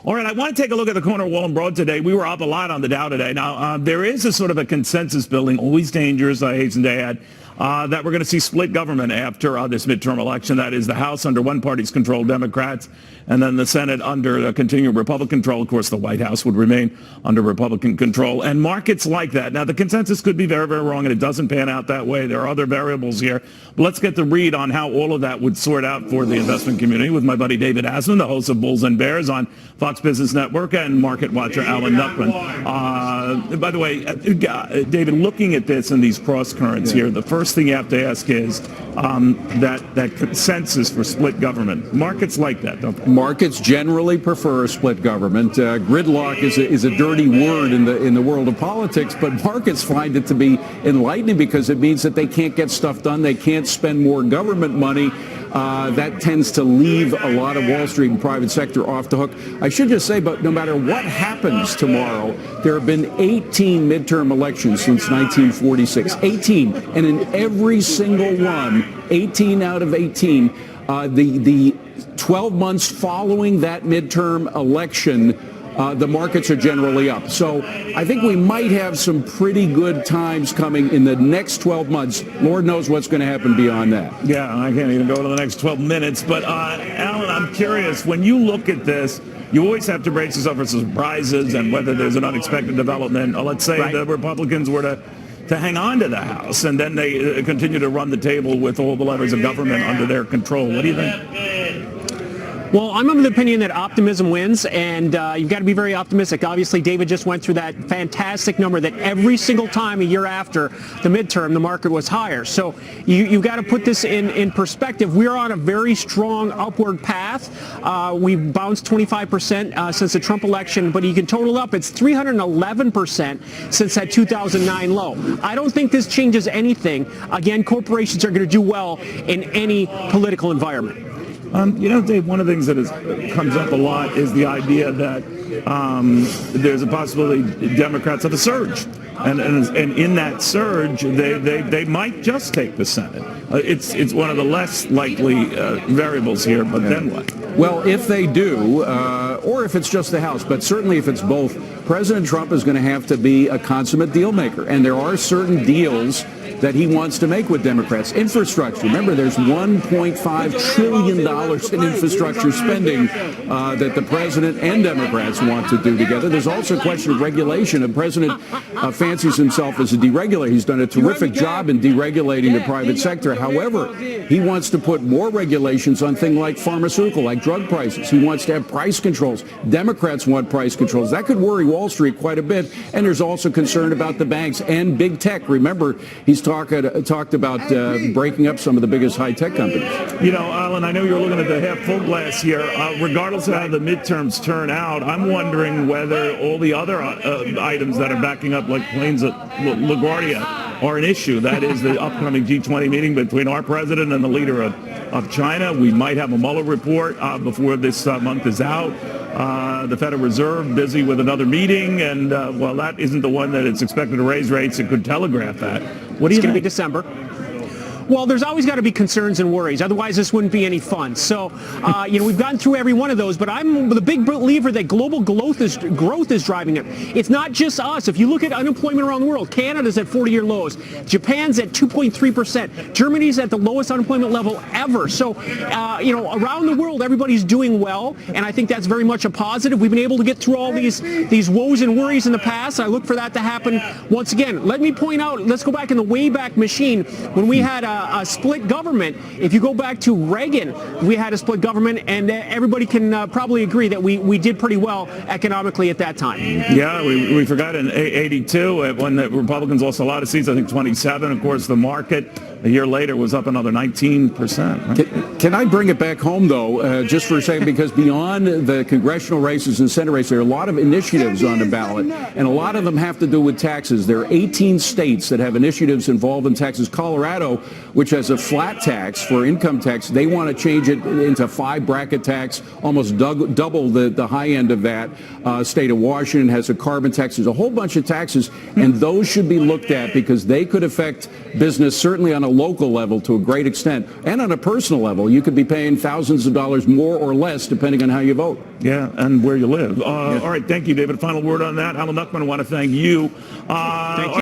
All right, I want to take a look at the corner wall and broad today. We were up a lot on the Dow today. Now, there is a sort of a consensus building, always dangerous, I hasten to add, that we're going to see split government after this midterm election. That is the House under one party's control, Democrats, and then the Senate under continued Republican control. Of course, the White House would remain under Republican control. And markets like that. Now, the consensus could be very, very wrong, and it doesn't pan out that way. There are other variables here. But let's get the read on how all of that would sort out for the investment community with my buddy David Asman, the host of Bulls and Bears on Fox Business Network, and market watcher Alan Nuckman. By the way, David, looking at this and these cross currents here, the first thing you have to ask is that consensus for split government. Markets like that, don't they? Markets generally prefer a split government. Gridlock is a dirty word in the world of politics, but markets find it to be enlightening because it means that they can't get stuff done. They can't spend more government money. That tends to leave a lot of Wall Street and private sector off the hook. I should just say, but no matter what happens tomorrow, there have been 18 midterm elections since 1946. 18. And in every single one, 18 out of 18, the 12 months following that midterm election, the markets are generally up. So I think we might have some pretty good times coming in the next 12 months. Lord knows what's going to happen beyond that. Yeah, I can't even go to the next 12 minutes. But, Alan, I'm curious, when you look at this, you always have to brace yourself for surprises and whether there's an unexpected development. Let's say the Republicans were to hang on to the House, and then they continue to run the table with all the levers of government under their control. What do you think? Well, I'm of the opinion that optimism wins, and you've got to be very optimistic. Obviously, David just went through that fantastic number that every single time a year after the midterm, the market was higher. So you've got to put this in perspective. We're on a very strong upward path. We bounced 25% since the Trump election, but you can total up. It's 311% since that 2009 low. I don't think this changes anything. Again, corporations are going to do well in any political environment. Dave, one of the things that comes up a lot is the idea that there's a possibility Democrats have a surge. And in that surge, they might just take the Senate. It's one of the less likely variables here, but then what? Well, if they do, or if it's just the House, but certainly if it's both, President Trump is going to have to be a consummate deal maker. And there are certain deals that he wants to make with Democrats. Infrastructure. Remember, there's $1.5 trillion in infrastructure spending that the president and Democrats want to do together. There's also a question of regulation. The president fancies himself as a deregulator. He's done a terrific job in deregulating the private sector. However, he wants to put more regulations on things like pharmaceutical, like drug prices. He wants to have price controls. Democrats want price controls. That could worry Wall Street quite a bit. And there's also concern about the banks and big tech. Remember, he's talked about breaking up some of the biggest high-tech companies. Alan, I know you're looking at the half-full glass here. Regardless of how the midterms turn out, I'm wondering whether all the other items that are backing up, like planes at LaGuardia, are an issue. That is the upcoming G20 meeting between our president and the leader of China. We might have a Mueller report before this month is out. The Federal Reserve busy with another meeting, and while that isn't the one that it's expected to raise rates, it could telegraph that. What do you think? It's going to be December. Well, there's always got to be concerns and worries. Otherwise, this wouldn't be any fun. So, we've gotten through every one of those. But I'm the big believer that global growth is driving it. It's not just us. If you look at unemployment around the world, Canada's at 40-year lows. Japan's at 2.3%. Germany's at the lowest unemployment level ever. So, around the world, everybody's doing well. And I think that's very much a positive. We've been able to get through all these woes and worries in the past. I look for that to happen once again. Let me point out, let's go back in the Wayback Machine when we had a split government. If you go back to Reagan, we had a split government, and everybody can probably agree that we did pretty well economically at that time. Yeah, we forgot in 82 when the Republicans lost a lot of seats, I think 27. Of course, the market a year later was up another 19%. Right? Can I bring it back home, though, just for a second, because beyond the congressional races and Senate races, there are a lot of initiatives on the ballot, and a lot of them have to do with taxes. There are 18 states that have initiatives involved in taxes. Colorado, which has a flat tax for income tax, they want to change it into 5-bracket tax, almost double the high end of that. State of Washington has a carbon tax. There's a whole bunch of taxes, and those should be looked at because they could affect business, certainly on a local level to a great extent. And on a personal level, you could be paying thousands of dollars more or less depending on how you vote. Yeah, and where you live. All right, thank you, David. Final word on that. Alan Nuckman, I want to thank you. Thank you.